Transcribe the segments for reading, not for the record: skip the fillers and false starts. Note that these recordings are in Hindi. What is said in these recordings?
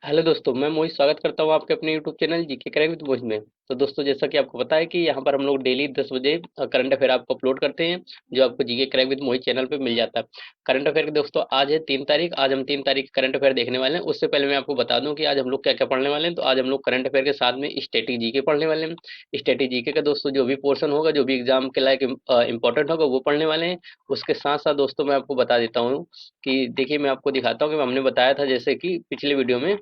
हेलो दोस्तों, मैं मोहित स्वागत करता हूँ आपके अपने YouTube channel GK correct with Mohit में। तो दोस्तों, जैसा कि आपको पता है कि यहाँ पर हम लोग डेली 10 बजे करंट अफेयर आपको अपलोड करते हैं, जो आपको GK correct with Mohit channel पे मिल जाता है। करंट अफेयर के दोस्तों आज है 3 तारीख। आज हम 3 तारीख करंट अफेयर देखने वाले हैं। उससे पहले मैं आपको बता दूं कि आज हम लोग क्या क्या पढ़ने वाले हैं। तो आज हम लोग करंट अफेयर के साथ में स्टैटिक जीके पढ़ने वाले हैं। स्टैटिक जीके का दोस्तों जो भी पोर्सन होगा, जो भी एग्जाम के लायक इंपॉर्टेंट होगा, वो पढ़ने वाले हैं। उसके साथ साथ दोस्तों मैं आपको बता देता हूँ कि देखिए, मैं आपको दिखाता हूँ कि हमने बताया था जैसे कि पिछले वीडियो में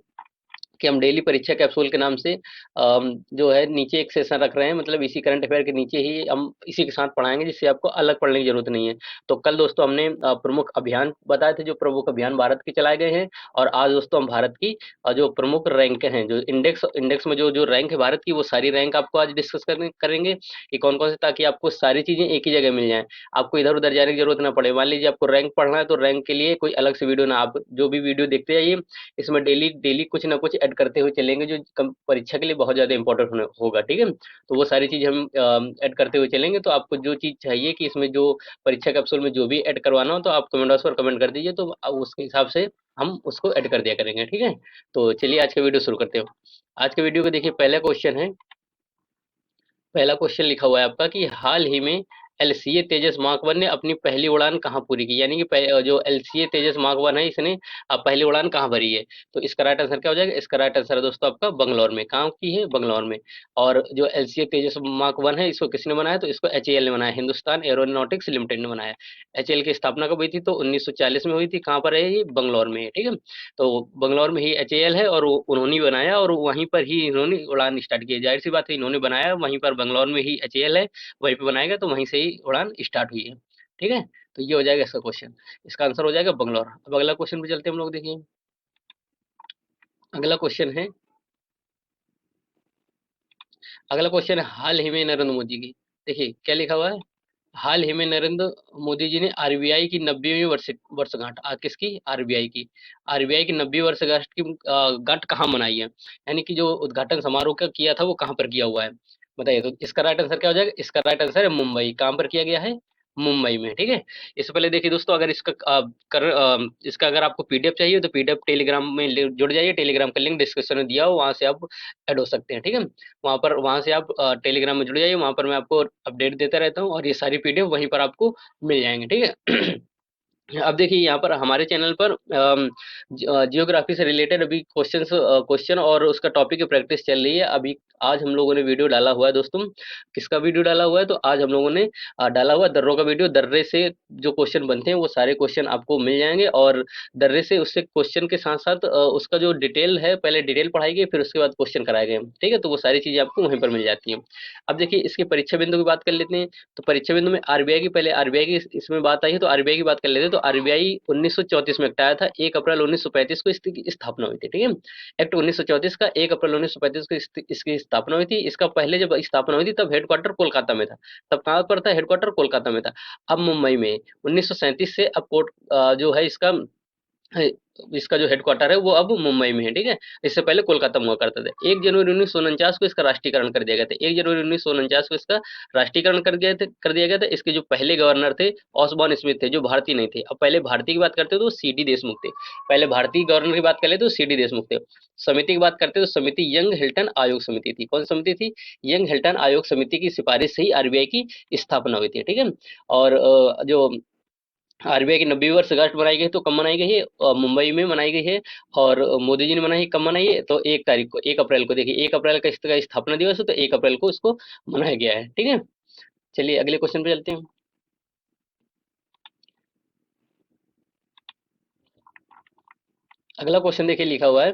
कि हम डेली परीक्षा कैप्सूल के नाम से जो है नीचे एक सेशन रख रहे हैं। मतलब इसी करंट अफेयर के नीचे ही हम इसी के साथ पढ़ाएंगे, जिससे आपको अलग पढ़ने की जरूरत नहीं है। तो कल दोस्तों हमने प्रमुख अभियान बताए थे, जो प्रमुख अभियान भारत के चलाए गए हैं। और आज दोस्तों हम भारत की जो प्रमुख रैंक हैं, जो इंडेक्स इंडेक्स में जो जो रैंक है भारत की, वो सारी रैंक आपको आज डिस्कस करेंगे कि कौन कौन से, ताकि आपको सारी चीजें एक ही जगह मिल जाएं। आपको इधर उधर जाने की जरूरत ना पड़े। मान लीजिए आपको रैंक पढ़ना है, तो रैंक के लिए कोई अलग से वीडियो ना, आप जो भी वीडियो देखते जाइए, इसमें डेली डेली कुछ ना कुछ ऐड करते हुए चलेंगे, जो परीक्षा के लिए बहुत ज्यादा इंपॉर्टेंट होगा। ठीक है, तो वो सारी चीज हम ऐड करते हुए चलेंगे। तो आपको जो चीज चाहिए कि इसमें जो परीक्षा कैप्सूल में जो भी ऐड करवाना हो, तो आप कमेंट बॉक्स पर कमेंट कर दीजिए, तो उसके हिसाब से हम उसको ऐड कर दिया करेंगे। ठीक है, तो चलिए आज का वीडियो शुरू करते हो। आज के वीडियो को देखिए, पहला क्वेश्चन है। पहला क्वेश्चन लिखा हुआ है आपका कि हाल ही में एलसीए तेजस मार्क 1 ने अपनी पहली उड़ान कहाँ पूरी की। यानी कि जो एलसीए तेजस मार्क 1 है, इसने पहली उड़ान कहाँ भरी है। तो इसका राइट आंसर क्या हो जाएगा? इसका राइट आंसर है दोस्तों आपका बंगलौर में। कहाँ की है? बंगलौर में। और जो एलसीए तेजस मार्क 1 है, इसको किसने बनाया? तो इसको एचएएल ने बनाया, हिंदुस्तान एरोनॉटिक्स लिमिटेड ने बनाया। एचएएल की स्थापना कब हुई थी? तो 1940 में हुई थी। कहाँ पर है ये? बंगलौर में है। ठीक है, तो बंगलौर में ही एचएएल है, और उन्होंने ही बनाया, और वहीं पर ही इन्होंने उड़ान स्टार्ट की है। जाहिर सी बात है, इन्होंने बनाया वहीं पर, बंगलौर में ही एचएएल है, वहीं पे बनाएगा, तो वहीं से ही उड़ान स्टार्ट हुई है। ठीक है, तो ये हो जाएगा इसका क्वेश्चन। इसका आंसर हो जाएगा बंगलौर। अब अगला क्वेश्चन पे चलते हैं हम लोग। देखिए, अगला क्वेश्चन है, अगला क्वेश्चन है हाल ही में नरेंद्र मोदी की। देखिए क्या लिखा हुआ है। हाल ही में नरेंद्र मोदी जी ने आरबीआई की 90वीं वर्षगांठ, किसकी? आरबीआई की। आरबीआई की 90वीं वर्षगांठ की गांठ कहाँ मनाई है? यानी कि जो उद्घाटन समारोह का किया था, वो कहाँ पर किया हुआ है? बताइए। तो इसका राइट आंसर क्या हो जाएगा? इसका राइट आंसर है मुंबई। कहाँ पर किया गया है? मुंबई में। ठीक है, इससे पहले देखिए दोस्तों, अगर इसका इसका अगर आपको पीडीएफ चाहिए, तो पीडीएफ टेलीग्राम में जुड़ जाइए। टेलीग्राम का लिंक डिस्क्रिप्शन में दिया हो, वहां से आप ऐड हो सकते हैं। ठीक है, वहां से आप टेलीग्राम में जुड़ जाइए। वहां पर मैं आपको अपडेट देता रहता हूँ, और ये सारी पीडीएफ वहीं पर आपको मिल जाएंगे। ठीक है। अब देखिए यहाँ पर हमारे चैनल पर जियोग्राफी से रिलेटेड अभी क्वेश्चन और उसका टॉपिक की प्रैक्टिस चल रही है अभी। आज हम लोगों ने वीडियो डाला हुआ है दोस्तों। किसका वीडियो डाला हुआ है? तो आज हम लोगों ने डाला हुआ है दर्रों का वीडियो। दर्रे से जो क्वेश्चन बनते हैं, वो सारे क्वेश्चन आपको मिल जाएंगे। और दर्रे से उससे क्वेश्चन के साथ साथ उसका जो डिटेल है, पहले डिटेल पढ़ाई गई, फिर उसके बाद क्वेश्चन कराए गए। ठीक है, तो वो सारी चीजें आपको वहीं पर मिल जाती हैं। अब देखिए, इसके परीक्षा बिंदु की बात कर लेते हैं। तो परीक्षा बिंदु में आरबीआई की, पहले आरबीआई की इसमें बात आई है, तो आरबीआई की बात कर लेते हैं। तो आरबीआई 1934 में एक्ट आया था। 1 अप्रैल 1935 को इसकी स्थापना हुई थी। ठीक है, एक्ट 1934 का 1 अप्रैल 1935 को इसकी स्थापना हुई थी। इसका पहले जब स्थापना हुई थी, तब हेडक्वार्टर कोलकाता में था। तब कहाँ पर था? हेडक्वार्टर कोलकाता में था। अब मुंबई में 1937 से अब कोर्ट जो है इसका है, इसका जो हेडक्वार्टर है, वो अब मुंबई में है। ठीक है, इससे पहले कोलकाता में हुआ करता था। 1 जनवरी 1949 को इसका राष्ट्रीयकरण कर दिया गया था। 1 जनवरी 1949 को इसका राष्ट्रीयकरण कर दिया गया था। इसके जो पहले गवर्नर थे, ऑसबॉर्न स्मिथ थे, जो भारतीय नहीं थे। अब पहले भारतीय की बात करते तो सीडी देशमुख थे। पहले भारतीय गवर्नर की बात कर ले तो सीडी देशमुख थे। समिति की बात करते तो समिति यंग हिल्टन आयोग समिति थी। कौन सी समिति थी? यंग हिल्टन आयोग समिति की सिफारिश से ही आरबीआई की स्थापना हुई थी। ठीक है, और जो आरबीआई की 90वीं वर्षगांठ मनाई गई, तो कब मनाई गई है? मुंबई में मनाई गई है। और मोदी जी ने मनाई, कब मनाई है? तो 1 तारीख को, 1 अप्रैल को। देखिए, 1 अप्रैल का इसका स्थापना दिवस है, तो 1 अप्रैल को इसको मनाया गया है। ठीक है, चलिए अगले क्वेश्चन पे चलते हैं। अगला क्वेश्चन देखिए लिखा हुआ है,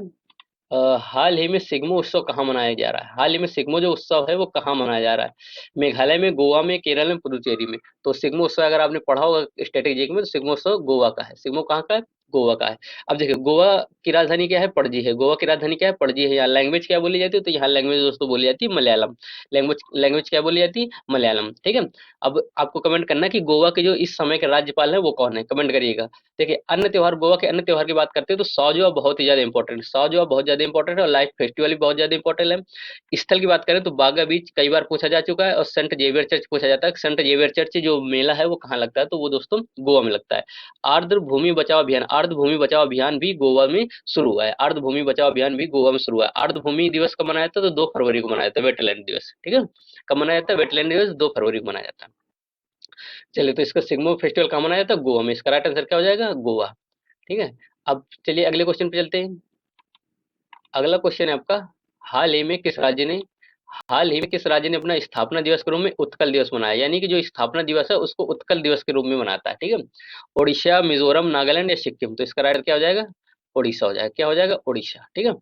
हाल ही में सिग्मो उत्सव कहाँ मनाया जा रहा है? हाल ही में सिग्मो जो उत्सव है, वो कहाँ मनाया जा रहा है? मेघालय में, गोवा में, केरल में, पुदुचेरी में। तो सिग्मो उत्सव अगर आपने पढ़ा होगा स्ट्रेटेजिक में, तो सिग्मो उत्सव गोवा का है। सिग्मो कहाँ का है? गोवा का है। अब देखिए, गोवा की राजधानी क्या है? पणजी है। गोवा की राजधानी क्या है? पणजी है। यहाँ लैंग्वेज क्या बोली जाती है? तो यहाँ लैंग्वेज दोस्तों बोली जाती है मलयालम। लैंग्वेज लैंग्वेज क्या बोली जाती है? मलयालम। ठीक है, अब आपको कमेंट करना है कि गोवा के जो इस समय के राज्यपाल है, वो कौन है? कमेंट करिएगा। देखिए, अन्य त्योहार, गोवा के अन्य त्योहार की बात करते हैं, तो सौजोआ बहुत ही ज्यादा इंपॉर्टेंट है। सौजोआ बहुत ज्यादा इंपॉर्टेंट है, और लाइफ फेस्टिवल भी बहुत ज्यादा इंपॉर्टेंट है। स्थल की बात करें तो बागा बीच कई बार पूछा जा चुका है, और सेंट जेवियर चर्च पूछा जाता है। सेंट जेवियर चर्च जो मेला है, वो कहाँ लगता है? तो वो दोस्तों गोवा में लगता है। आर्द्र भूमि बचाओ अभियान, अर्ध भूमि बचाओ अभियान भी गोवा में शुरू हुआ है। अर्ध भूमि बचाओ अभियान भी गोवा में शुरू हुआ है। अर्ध भूमि दिवस कब मनाया जाता है? तो 2 फरवरी को मनाया जाता है, वेटलैंड दिवस। ठीक है, कब मनाया जाता है? वेटलैंड दिवस 2 फरवरी को मनाया जाता है। चलिए, तो इसका सिग्मो फेस्टिवल कहाँ मनाया जाता है? गोवा में। इसका राइट आंसर क्या हो जाएगा? गोवा। ठीक है, अब चलिए अगले क्वेश्चन पे चलते हैं। अगला क्वेश्चन है आपका, हाल ही में किस राज्य ने हाल ही में किस राज्य ने अपना स्थापना दिवस के रूप में उत्कल दिवस मनाया? यानी कि जो स्थापना दिवस है उसको उत्कल दिवस के रूप में मनाता है। ठीक है, ओडिशा, मिजोरम, नागालैंड या सिक्किम? तो इसका राइट क्या हो जाएगा? ओडिशा हो जाएगा। क्या हो जाएगा? ओडिशा। ठीक है,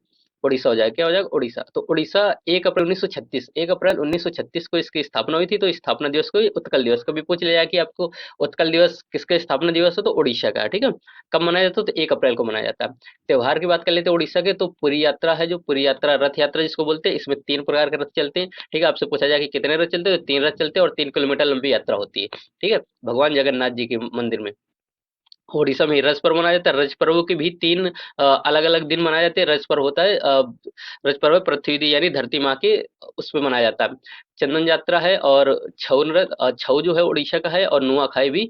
ओडिशा हो जाएगा। क्या हो जाएगा? ओडिशा। तो ओडिशा 1 अप्रैल 1936 1 अप्रैल 1936 को इसकी स्थापना हुई थी, तो स्थापना दिवस को ही उत्कल दिवस। कभी पूछ लिया जाए कि आपको उत्कल दिवस किसका स्थापना दिवस है, तो ओडिशा का है। ठीक है, कब मनाया जाता है? तो 1 अप्रैल को मनाया जाता है। त्योहार की बात कर लेते हैं उड़ीसा के, तो पुरी यात्रा है, जो पुरी यात्रा रथ यात्रा जिसको बोलते हैं, इसमें 3 प्रकार के रथ चलते हैं। ठीक है, आपसे पूछा जाए कि कितने रथ चलते हैं, तो 3 रथ चलते हैं और 3 किलोमीटर लंबी यात्रा होती है। ठीक है, भगवान जगन्नाथ जी के मंदिर में। ओडिशा में रज पर्व मनाया जाता है। रज पर्व के भी 3 अलग-अलग दिन मनाए जाते हैं। रज पर्व होता है रज पर्व पृथ्वी दी यानी धरती माँ के उस पे मनाया जाता है। चंदन यात्रा है और छऊ जो है उड़ीसा का है, और नुआखाई भी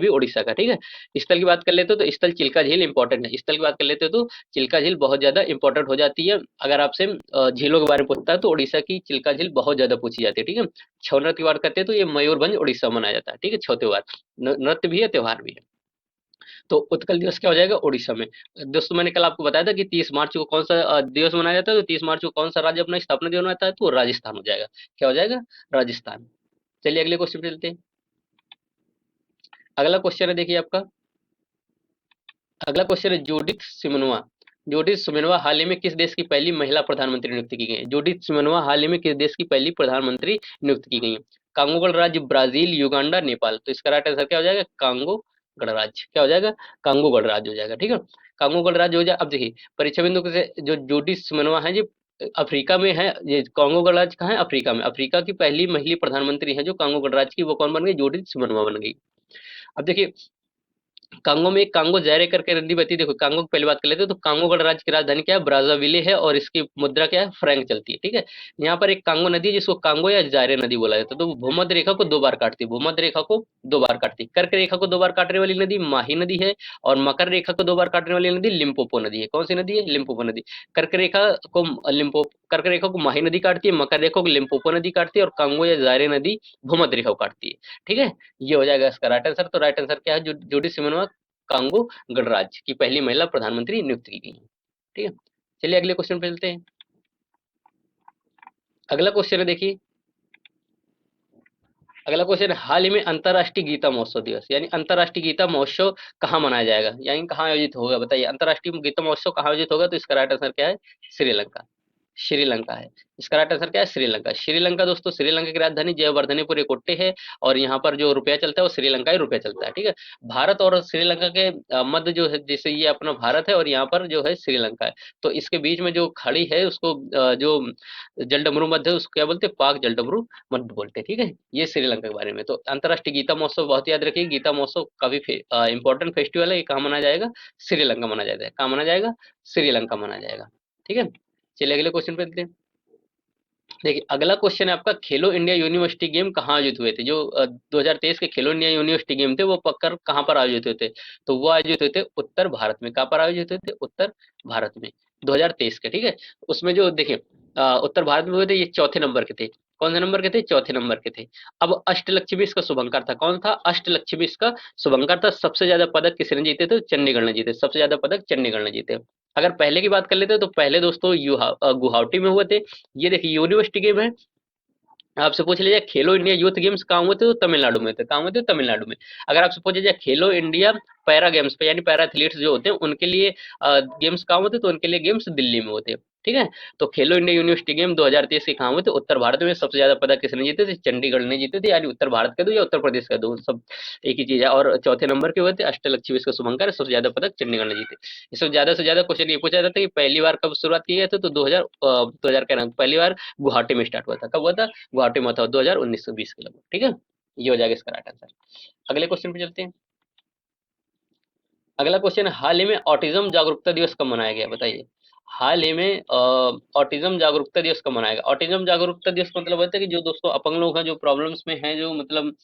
उड़ीसा का। ठीक है, स्थल की बात कर लेते हो तो स्थल चिल्का झील इंपॉर्टेंट है। स्थल की बात कर लेते हो तो चिल्का झील बहुत ज्यादा इंपॉर्टेंट हो जाती है। अगर आपसे झीलों के बारे में पूछता है तो उड़ीसा की चिल्का झील बहुत ज्यादा पूछी जाती है। ठीक है, छऊ नृत्य की बात करते हैं तो ये मयूरभंज उड़ीसा में मनाया जाता है। ठीक है, छऊ त्योहार नृत्य भी है, त्योहार भी है। तो उत्कल दिवस क्या हो जाएगा? ओडिशा में। दोस्तों, मैंने कल आपको बताया था कि 30 मार्च को कौन सा दिवस मनाया जाता है, तो 30 मार्च को कौन सा राज्य अपना स्थापना दिवस मनाता है? तो राजस्थान हो जाएगा। क्या हो जाएगा? राजस्थान। चलिए अगले क्वेश्चन पे चलते हैं। अगला क्वेश्चन है, देखिए आपका अगला क्वेश्चन है, जूडिथ सुमनवा हाल ही में किस देश की पहली महिला प्रधानमंत्री नियुक्त की गई है? जूडिथ सुमनवा हाल ही में किस देश की पहली प्रधानमंत्री नियुक्त की गई है? कांगो गणराज्य, ब्राजील, युगांडा, नेपाल? तो इसका राइट आंसर क्या हो जाएगा? कांगो गणराज्य। क्या हो जाएगा? कांगो गणराज्य हो जाएगा। ठीक है, कांगो गणराज्य हो जाए। अब देखिए परीक्षा बिंदु से जो जूडिथ सुमनवा है, जो अफ्रीका में है, ये कांगो गणराज्य कहाँ है? अफ्रीका में। अफ्रीका की पहली महिला प्रधानमंत्री है जो कांगो गणराज्य की, वो कौन बन गई? जूडिथ सुमनवा बन गई। अब देखिए कांगो में एक कांगो जायरे करके नदी बहती है। देखो कांगो की पहली बात कर लेते हैं तो कांगो गणराज्य की राजधानी क्या है? ब्राज़ाविले है, और इसकी मुद्रा क्या है? फ्रैंक चलती है। ठीक है, यहाँ पर एक कांगो नदी है जिसको कांगो या जायरे नदी बोला जाता है। तो भूमध्य रेखा को 2 बार काटती है। भूमध्य रेखा को 2 बार काटती है। कर्क रेखा को 2 बार काटने वाली नदी माही नदी है, और मकर रेखा को 2 बार काटने वाली नदी लिम्पोपो नदी है। कौन सी नदी है? लिम्पोपो नदी। कर्क रेखा को कर्क रेखा को माही नदी काटती है, मकर रेखा को लिम्पोपो नदी काटती है, और कांगो या जायरे नदी भूमध्य रेखा को काटती है। ठीक है, ये हो जाएगा इसका राइट आंसर। तो राइट आंसर क्या है? जूडी सिमोनवा कांगो गणराज्य की पहली महिला प्रधानमंत्री नियुक्त की गई है। ठीक है, चलिए अगले क्वेश्चन पे चलते हैं। अगला क्वेश्चन है, देखिए अगला क्वेश्चन है, हाल ही में अंतर्राष्ट्रीय गीता महोत्सव दिवस यानी अंतर्राष्ट्रीय गीता महोत्सव कहाँ मनाया जाएगा, यानी कहाँ आयोजित होगा? बताइए, अंतर्राष्ट्रीय गीता महोत्सव कहाँ आयोजित होगा? तो इसका राइट आंसर क्या है? श्रीलंका। श्रीलंका है। इसका राइट आंसर क्या है? श्रीलंका। श्रीलंका दोस्तों, श्रीलंका की राजधानी जयवर्धनेपुर इकोट्टे है, और यहाँ पर जो रुपया चलता है वो श्रीलंका ही रुपया चलता है। ठीक है, भारत और श्रीलंका के मध्य जो है, जैसे ये अपना भारत है और यहाँ पर जो है श्रीलंका है, तो इसके बीच में जो खाड़ी है उसको जो जलडमरू मध्य है उसको क्या बोलते हैं? पाक जलडमरू मध्य बोलते हैं। ठीक है, ये श्रीलंका के बारे में। तो अंतर्राष्ट्रीय गीता महोत्सव बहुत याद रखिए, गीता महोत्सव काफी इंपॉर्टेंट फेस्टिवल है। ये कहाँ मनाया जाएगा? श्रीलंका मनाया जाएगा। कहाँ मनाया जाएगा? श्रीलंका मनाया जाएगा। ठीक है, चलिए अगले क्वेश्चन पे चलते हैं। देखिए अगला क्वेश्चन है आपका, खेलो इंडिया यूनिवर्सिटी गेम कहाँ आयोजित हुए थे? जो 2023 के खेलो इंडिया यूनिवर्सिटी गेम थे वो पक्कर कहाँ पर आयोजित हुए थे? तो वो आयोजित हुए थे उत्तर भारत में। कहाँ पर आयोजित हुए थे? उत्तर भारत में, 2023 के। ठीक है, उसमें जो देखिए उत्तर भारत में हुए थे, ये चौथे नंबर के थे। कौन से नंबर के थे? चौथे नंबर के थे। अब अष्टलक्ष्मी इसका शुभंकर था। कौन था? अष्टलक्ष्मी इसका शुभंकर था। सबसे ज्यादा पदक किसने जीते थे? चंडीगढ़ ने जीते। सबसे ज्यादा पदक चंडीगढ़ ने जीते। अगर पहले की बात कर लेते हैं तो पहले दोस्तों गुवाहाटी में हुए थे। ये देखिए यूनिवर्सिटी गेम है। आपसे पूछ लीजिए खेलो इंडिया यूथ गेम्स कहाँ हुए थे? तो तमिलनाडु में थे। कहाँ हुए थे? तमिलनाडु में। अगर आपसे पूछा जाए खेलो इंडिया पैरा गेम्स पे यानी पैरा एथलीट्स जो होते हैं उनके लिए गेम्स कहाँ होते? तो उनके लिए गेम्स दिल्ली में होते हैं। ठीक है, तो खेलो इंडिया यूनिवर्सिटी गेम 2023 के कहाँ हुए थे? उत्तर भारत में। सबसे ज्यादा पदक किसने जीते थे? चंडीगढ़ ने जीते थे। यानी उत्तर भारत के दो या उत्तर प्रदेश का दो, सब एक ही चीज है। और चौथे नंबर के हुए थे अष्टलक्ष्मी इसका शुभंकर। सबसे ज्यादा पदक चंडीगढ़ ने जीते। इसमें ज्यादा से ज्यादा क्वेश्चन ये पूछा जाता है कि पहली बार कब शुरुआत की गई थी? तो 2000 का नाम पहली बार गुवाहाटी में स्टार्ट हुआ था। कब हुआ था? गुवाहाटी में था 2019-20 के लगभग। ठीक है, ये हो जाएगा इसका राइट आंसर। अगले क्वेश्चन पे चलते हैं। अगला क्वेश्चन है, हाल ही में ऑटिज्म जागरूकता दिवस कब मनाया गया? बताइए, हाल ही में ऑटिज्म जागरूकता दिवस कब मनाया गया? ऑटिज्म जागरूकता दिवस का मतलब होता है कि जो दोस्तों अपंग लोग हैं, जो प्रॉब्लम्स में हैं, जो मतलब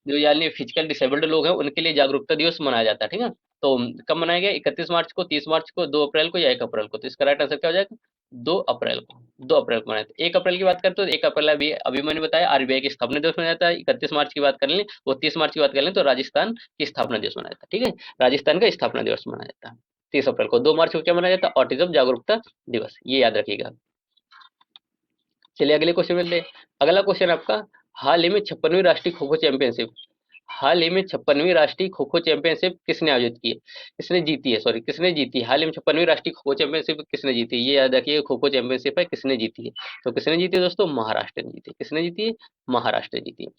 जो यानी फिजिकल डिसेबल्ड लोग हैं उनके लिए जागरूकता दिवस मनाया जाता है, ठीक है। तो कब मनाया गया? 31 मार्च को, 30 मार्च को, 2 अप्रैल को या 1 अप्रैल को? तो इसका राइट आंसर क्या हो जाएगा? 2 अप्रैल को। 2 अप्रैल को मनाया था। 1 अप्रैल की बात करते तो 1 अप्रैल अभी अभी मैंने बताया आरबीआई की स्थापना दिवस मनाया जाता है। 31 मार्च की बात कर लें, वो 30 मार्च की बात कर लें तो राजस्थान की स्थापना दिवस मनाया जाता है, ठीक है। राजस्थान का स्थापना दिवस मनाया जाता है 30 अप्रैल को। 2 मार्च को क्या मनाया जाता है? ऑटिज्म जागरूकता दिवस, ये याद रखिएगा। चलिए अगले क्वेश्चन में ले। अगला क्वेश्चन आपका, हाल ही में 56वीं राष्ट्रीय खो खो चैंपियनशिप, हाल ही में 56वीं राष्ट्रीय खो खो चैंपियनशिप किसने आयोजित की है? किसने जीती है, सॉरी किसने जीती है? हाल ही में 56वीं राष्ट्रीय खो खो चैंपियनशिप किसने जीती है? ये याद रखिए, खो खो चैंपियनशिप है, किसने जीती है? तो किसने जीती है दोस्तों? महाराष्ट्र ने जीती है। किसने जीती है? महाराष्ट्र ने जीती है।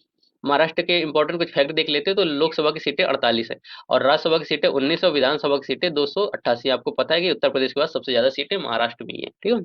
महाराष्ट्र के इंपॉर्टेंट कुछ फैक्ट देख लेते हैं तो लोकसभा की सीटें 48 है और राज्यसभा की सीटें 19 और विधानसभा की सीटें 288। आपको पता है कि उत्तर प्रदेश के बाद सबसे ज्यादा सीटें महाराष्ट्र में ही है, ठीक है।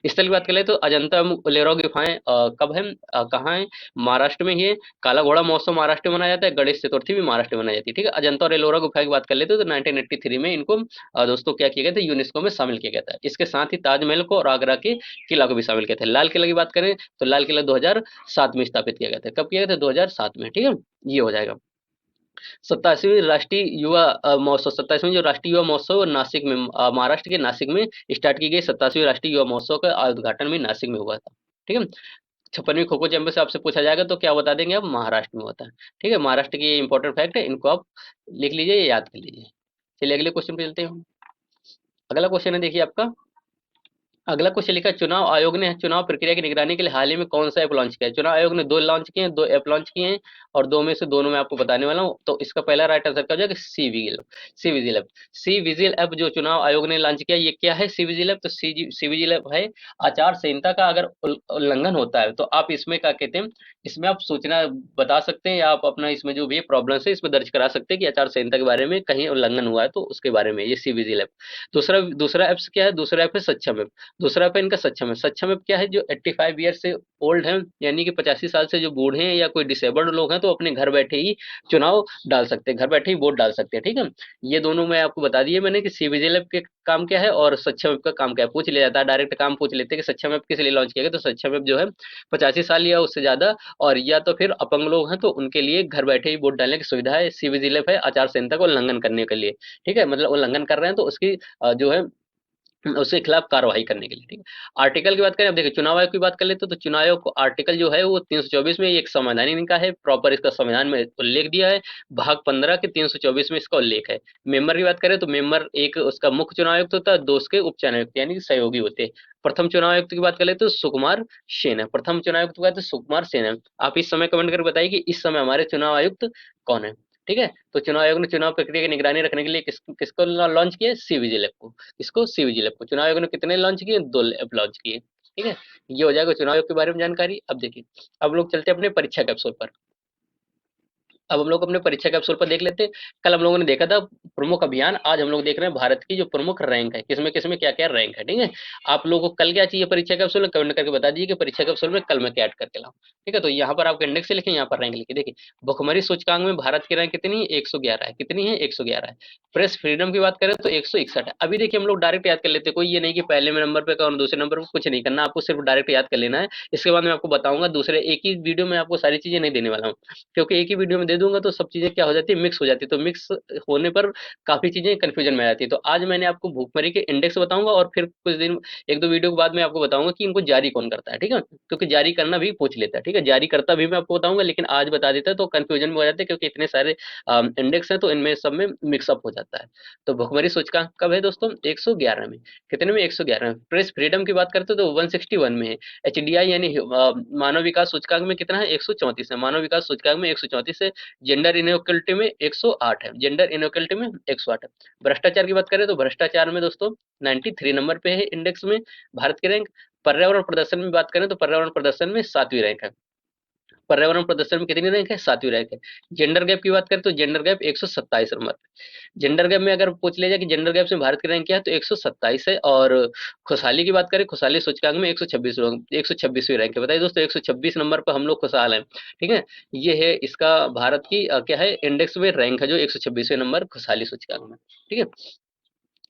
स्थल की बात करें तो अजंता एलोरा गुफाएं कब है, कहाँ है? महाराष्ट्र में ही है। काला घोड़ा महोत्सव महाराष्ट्र में मनाया जाता है। गणेश चतुर्थी भी महाराष्ट्र में मनाई जाती है, ठीक है। अजंता और एलोरा गुफा की बात कर लेते हैं तो 1983 में इनको दोस्तों क्या किया गया था? यूनेस्को में शामिल किया गया था। इसके साथ ही ताजमहल को और आगरा के किला को भी शामिल किया था। लाल किला की बात करें तो लाल किला 2007 में स्थापित किया गया था। कब किया गया था? 2007 में, ठीक है। ये हो जाएगा। 27वीं राष्ट्रीय युवा महोत्सव, 27वीं जो राष्ट्रीय युवा महोत्सव नासिक में, महाराष्ट्र के नासिक में स्टार्ट की गई 27वीं राष्ट्रीय युवा महोत्सव का उद्घाटन भी नासिक में हुआ था, ठीक है। 56वीं खो खो चैंपियनशिप आपसे पूछा जाएगा तो क्या बता देंगे आप? महाराष्ट्र में होता है, ठीक है। महाराष्ट्र की इंपॉर्टेंट फैक्ट है, इनको आप लिख लीजिए या याद कर लीजिए। चलिए अगले क्वेश्चन पे चलते हैं। अगला क्वेश्चन है देखिए आपका, अगला क्वेश्चन लिखा है, चुनाव आयोग ने चुनाव प्रक्रिया की निगरानी के लिए हाल ही में कौन सा ऐप लॉन्च किया है? चुनाव आयोग ने 2 ऐप लॉन्च किए हैं और दो में से दोनों में आपको बताने वाला हूँ। तो इसका पहला राइट आंसर क्या हो जाएगा? C vigil app. C vigil app जो चुनाव आयोग ने लॉन्च किया, ये क्या है? C vigil app. तो सी विजिल ऐप है, आचार संहिता का अगर उल्लंघन होता है तो आप इसमें क्या कहते हैं, इसमें आप सूचना बता सकते हैं या आप अपना इसमें जो भी प्रॉब्लम है इसमें दर्ज करा सकते हैं कि आचार संहिता के बारे में कहीं उल्लंघन हुआ है तो उसके बारे में, ये सी विजिल ऐप। दूसरा दूसरा ऐप क्या है? दूसरा ऐप है सक्षम ऐप। दूसरा पे इनका सक्षम है। सक्षम ऐप क्या है? जो 85 ईयर से ओल्ड हैं, यानी कि 85 साल से जो बूढ़े हैं या कोई डिसेबल्ड लोग हैं तो अपने घर बैठे ही चुनाव डाल सकते हैं, घर बैठे ही वोट डाल सकते हैं, ठीक है। ये दोनों मैं आपको बता दिए मैंने कि सीविजिल ऐप के काम क्या है और सक्षम ऐप का काम क्या है। पूछ लिया जाता है, डायरेक्ट काम पूछ लेते हैं कि सक्षम ऐप किस लिए लॉन्च किया गया, तो सक्षम ऐप जो है 85 साल या उससे ज्यादा और या तो फिर अपंग लोग हैं तो उनके लिए घर बैठे ही वोट डालने की सुविधा है। सीविजिल ऐप है आचार संहिता को उल्लंघन करने के लिए, ठीक है। मतलब उल्लंघन कर रहे हैं तो उसकी जो है उसके खिलाफ कार्रवाई करने के लिए, ठीक है। आर्टिकल की बात करें, अब देखिए चुनाव आयोग की बात कर लेते तो चुनाव आयोग को आर्टिकल जो है वो 324 में एक संवैधानिक निकाय है, प्रॉपर इसका संविधान में उल्लेख दिया है। भाग 15 के 324 में इसका उल्लेख है। मेंबर की बात करें तो मेंबर एक उसका मुख्य चुनाव आयुक्त होता है, दो उसके उप चुनाव आयुक्त यानी कि सहयोगी होते हैं। प्रथम चुनाव आयुक्त की बात कर लेते तो सुकुमार सेन है। प्रथम चुनाव आयुक्त की बात है सुकुमार सेन है। आप इस समय कमेंट करके बताइए कि इस समय हमारे चुनाव आयुक्त कौन है, ठीक है। तो चुनाव आयोग ने चुनाव प्रक्रिया की निगरानी रखने के लिए किसको लॉन्च किया? सी विजिल ऐप को। इसको सी विजिल ऐप को चुनाव आयोग ने कितने लॉन्च किए? 2 ऐप लॉन्च किए, ठीक है। ये हो जाएगा चुनाव आयोग के बारे में जानकारी। अब देखिए, अब लोग चलते हैं अपने परीक्षा कैप्सूल पर। अब हम लोग अपने परीक्षा कैप्सूल पर देख लेते हैं। कल हम लोगों ने देखा था प्रमुख अभियान, आज हम लोग देख रहे हैं भारत की जो प्रमुख रैंक है, किसमें क्या क्या रैंक है, ठीक है। आप लोगों को कल क्या चाहिए परीक्षा कैप्सूल में? कमेंट करके बता दीजिए कि परीक्षा कैप्सूल में कल मैं क्या ऐड करके लाऊं, ठीक है। तो यहाँ पर आपको इंडेक्स से लिखे, यहाँ पर रैंक लिखे। देखिए भुखमरी सूचकांक में भारत की रैंक कितनी है? 111 है। कितनी है? 111 है। प्रेस फ्रीडम की बात करें तो 161 है। अभी देखिए हम लोग डायरेक्ट याद कर लेते हैं, कोई ये नहीं कि पहले में नंबर पे और दूसरे नंबर पर, कुछ नहीं करना, आपको सिर्फ डायरेक्ट याद कर लेना है। इसके बाद मैं आपको बताऊंगा दूसरे, एक ही वीडियो में आपको सारी चीजें नहीं देने वाला हूँ, क्योंकि एक ही वीडियो में दे दूंगा तो सब चीजें क्या हो जाती है, मिक्स हो जाती है। तो मिक्स होने पर काफी चीजें कंफ्यूजन में आ जाती है। तो आज मैंने आपको भूखमरी के इंडेक्स बताऊंगा और फिर कुछ दिन, एक दो वीडियो के बाद मैं आपको बताऊंगा कि इनको जारी कौन करता है, ठीक है। क्योंकि जारी करना भी पूछ लेता है, ठीक है। जारी करता भी मैं आपको बताऊंगा, लेकिन आज बता देता है तो कंफ्यूजन में हो जाते हैं, क्योंकि इतने सारे इंडेक्स हैं तो इनमें सब में मिक्सअप हो जाता है। तो भुखमरी सूचकांक कब है दोस्तों? 111 में। कितने में? 111 में। प्रेस फ्रीडम की बात करते हो तो 161 में है। एचडीआई यानी मानव विकास सूचकांक में कितना है? 134 है। मानव विकास सूचकांक में 134 है। जेंडर इनइक्वलिटी में 108 है। जेंडर इनइक्वलिटी में 108 है। भ्रष्टाचार की बात करें तो भ्रष्टाचार में दोस्तों 93 नंबर पे है इंडेक्स में भारत की रैंक। पर्यावरण प्रदर्शन में बात करें तो पर्यावरण प्रदर्शन में 7वीं रैंक है। पर्यावरण प्रदर्शन में कितनी रैंक है? 7वीं रैंक है। जेंडर गैप की बात करें तो जेंडर गैप 127 नंबर पे। जेंडर गैप में अगर पूछ लिया जाए कि जेंडर गैप में भारत की रैंक क्या है तो 127 है। और खुशहाली की बात करें, खुशहाली सूचकांक में 126वीं रैंक है। बताइए दोस्तों 126 नंबर पर हम लोग खुशहाल हैं, ठीक है। ये है इसका भारत की क्या है इंडेक्स में रैंक है, जो 126वें नंबर खुशहाली सूचकांक में, ठीक है।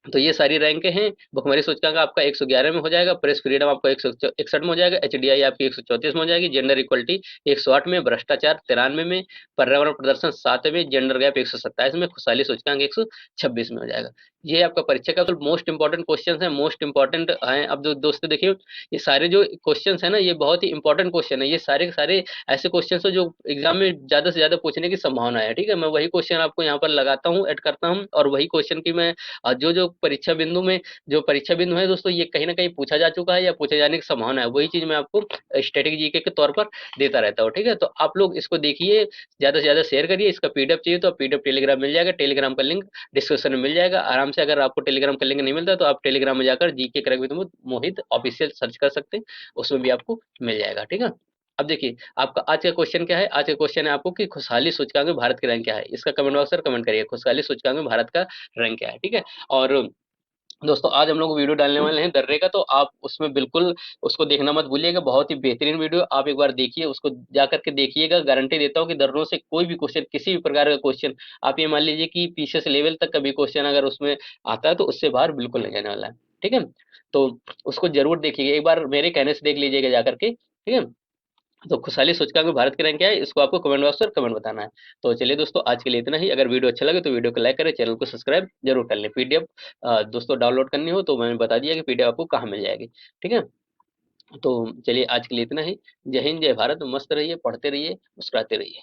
तो ये सारी रैंकें हैं। भुखमरी सूचकांक आपका 111 में हो जाएगा, प्रेस फ्रीडम आपका 161 में हो जाएगा, एचडीआई आपकी 134 में हो जाएगी, जेंडर इक्वलिटी 108 में, भ्रष्टाचार 93 में, पर्यावरण प्रदर्शन 7 में, जेंडर गैप 127 में, खुशहाली सूचकांक 126 में हो जाएगा। ये आपका परीक्षा का मोस्ट इंपॉर्टेंट क्वेश्चन है, मोस्ट इंपॉर्टेंट है। अब दोस्तों देखिए, ये सारे जो क्वेश्चन है ना, ये बहुत ही इंपॉर्टेंट क्वेश्चन है। ये सारे के सारे ऐसे क्वेश्चन है जो एग्जाम में ज्यादा से ज्यादा पूछने की संभावना है। ठीक है, मैं वही क्वेश्चन आपको यहाँ पर लगाता हूँ, ऐड करता हूँ, और वही क्वेश्चन की मैं जो परीक्षा बिंदु में जो परीक्षा बिंदु है दोस्तों, ये कहीं ना कहीं पूछा जा चुका है या पूछे जाने की संभावना है। वही चीज मैं आपको स्टैटिक जीके के तौर पर देता रहता हूँ। ठीक है, तो आप लोग इसको देखिए, ज्यादा से ज्यादा शेयर करिए। इसका पीडीएफ चाहिए तो आप पीडीएफ टेलीग्राम मिल जाएगा, टेलीग्राम का लिंक डिस्क्रिप्शन में मिल जाएगा आराम से। अगर आपको टेलीग्राम का लिंक नहीं मिलता तो आप टेलीग्राम में जाकर GK crack with Mohit official search कर सकते हैं, उसमें भी आपको मिल जाएगा। ठीक है, अब देखिए आपका आज का क्वेश्चन क्या है। आज का क्वेश्चन है आपको कि खुशहाली सूचकांक में भारत की रैंक क्या है। इसका कमेंट बॉक्स पर कमेंट करिए, खुशहाली सूचकांक में भारत का रैंक क्या है। ठीक है, और दोस्तों आज हम लोग वीडियो डालने वाले हैं दर्रे का, तो आप उसमें बिल्कुल उसको देखना मत भूलिएगा। बहुत ही बेहतरीन वीडियो, आप एक बार देखिए, उसको जा करके देखिएगा। गारंटी देता हूँ कि दर्रों से कोई भी क्वेश्चन, किसी भी प्रकार का क्वेश्चन, आप ये मान लीजिए कि पीसीएस लेवल तक का भी क्वेश्चन अगर उसमें आता है तो उससे बाहर बिल्कुल नहीं जाने वाला है। ठीक है, तो उसको जरूर देखिएगा, एक बार मेरे कहने से देख लीजिएगा जा करके। ठीक है, तो खुशहाली सूचकांक में भारत की रैंक क्या है, इसको आपको कमेंट बॉक्स पर कमेंट बताना है। तो चलिए दोस्तों, आज के लिए इतना ही। अगर वीडियो अच्छा लगे तो वीडियो को लाइक करें, चैनल को सब्सक्राइब जरूर कर लें। पीडीएफ दोस्तों डाउनलोड करनी हो तो मैंने बता दिया कि पीडीएफ आपको कहाँ मिल जाएगी। ठीक है, तो चलिए आज के लिए इतना ही। जय हिंद, जय भारत, मस्त रहिए, पढ़ते रहिए, मुस्कुराते रहिए।